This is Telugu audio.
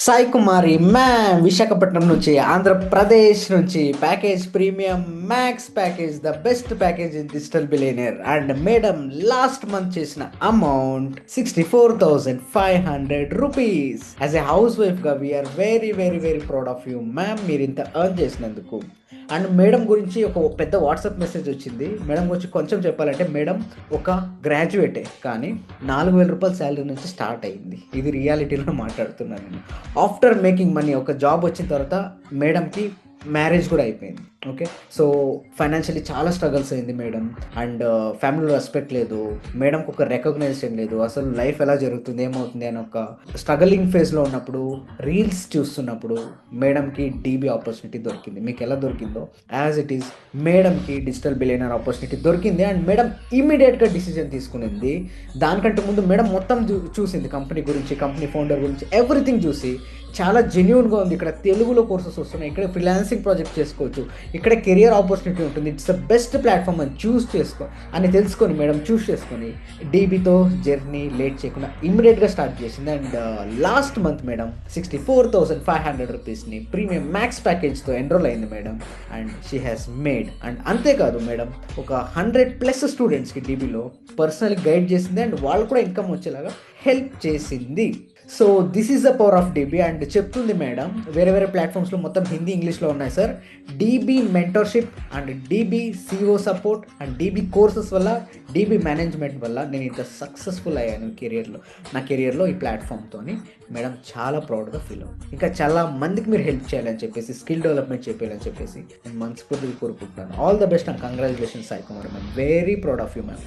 సాయి కుమారి మ్యామ్ విశాఖపట్నం నుంచి ఆంధ్రప్రదేశ్ నుంచి package premium max package the best package in digital billionaire and madam last month చేసిన amount 64,500 rupees. As a house వైఫ్గా we are very very very proud of you ma'am, మీరు ఇంత ఎర్న్ చేసినందుకు. అండ్ మేడం గురించి ఒక పెద్ద వాట్సాప్ మెసేజ్ వచ్చింది. మేడం గురించి కొంచెం చెప్పాలంటే మేడం ఒక గ్రాడ్యుయేటే, కానీ 4,000 రూపాయల శాలరీ నుంచి స్టార్ట్ అయింది. ఇది రియాలిటీలో మాట్లాడుతున్నాను నేను. ఆఫ్టర్ మేకింగ్ మనీ ఒక జాబ్ వచ్చిన తర్వాత మేడంకి మ్యారేజ్ కూడా అయిపోయింది. ఓకే, సో ఫైనాన్షియలీ చాలా స్ట్రగల్స్ అయింది మేడం. అండ్ ఫ్యామిలీలో రెస్పెక్ట్ లేదు, మేడంకి ఒక రికగ్నైజేషన్ లేదు, అసలు లైఫ్ ఎలా జరుగుతుంది ఏమవుతుంది అని ఒక స్ట్రగలింగ్ ఫేజ్లో ఉన్నప్పుడు రీల్స్ చూస్తున్నప్పుడు మేడంకి డీబీ ఆపర్చునిటీ దొరికింది. మీకు ఎలా దొరికిందో యాజ్ ఇట్ ఈస్ మేడంకి డిజిటల్ బిలియనర్ ఆపర్చునిటీ దొరికింది. అండ్ మేడం ఇమీడియట్గా డిసిజన్ తీసుకునింది. దానికంటే ముందు మేడం మొత్తం చూసింది, కంపెనీ గురించి, కంపెనీ ఫౌండర్ గురించి, ఎవ్రీథింగ్ చూసి చాలా జెన్యూన్గా ఉంది. ఇక్కడ తెలుగులో కోర్సెస్ వస్తున్నాయి, ఇక్కడ ఫ్రీలాన్సింగ్ ప్రాజెక్ట్ చేసుకోవచ్చు, ఇక్కడ కెరియర్ ఆపర్చునిటీ ఉంటుంది, ఇట్స్ ద బెస్ట్ ప్లాట్ఫామ్ అని తెలుసుకొని మేడం చూస్ చేసుకొని డీబీతో జర్నీ లేట్ చేయకుండా ఇమ్మీడియట్గా స్టార్ట్ చేసింది. అండ్ లాస్ట్ మంత్ మేడం 64,500 రూపీస్ని ప్రీమియం మ్యాక్స్ ప్యాకేజ్తో ఎన్రోల్ అయింది madam. And she has made, and అంతేకాదు మేడం ఒక 100+ స్టూడెంట్స్కి డీబీలో పర్సనల్ గైడ్ చేసింది అండ్ వాళ్ళు కూడా ఇన్కమ్ వచ్చేలాగా హెల్ప్ చేసింది. So this is the power of DB. And చెప్తుంది మేడం, వేరే వేరే ప్లాట్ఫామ్స్లో మొత్తం హిందీ ఇంగ్లీష్లో ఉన్నాయి sir. DB mentorship and DB CO support and DB courses వల్ల, డీబీ మేనేజ్మెంట్ వల్ల నేను ఇంత సక్సెస్ఫుల్ అయ్యాను నా కెరియర్లో ఈ ప్లాట్ఫామ్తో. మేడం చాలా ప్రౌడ్గా ఫీల్ అవుతుంది. ఇంకా చాలా మందికి మీరు హెల్ప్ చేయాలని చెప్పేసి, స్కిల్ డెవలప్మెంట్ చేయాలని చెప్పేసి నేను మనస్ఫూర్తిగా కోరుకుంటున్నాను. All the best and congratulations Sai Kumar ma'am, very proud of you ma'am.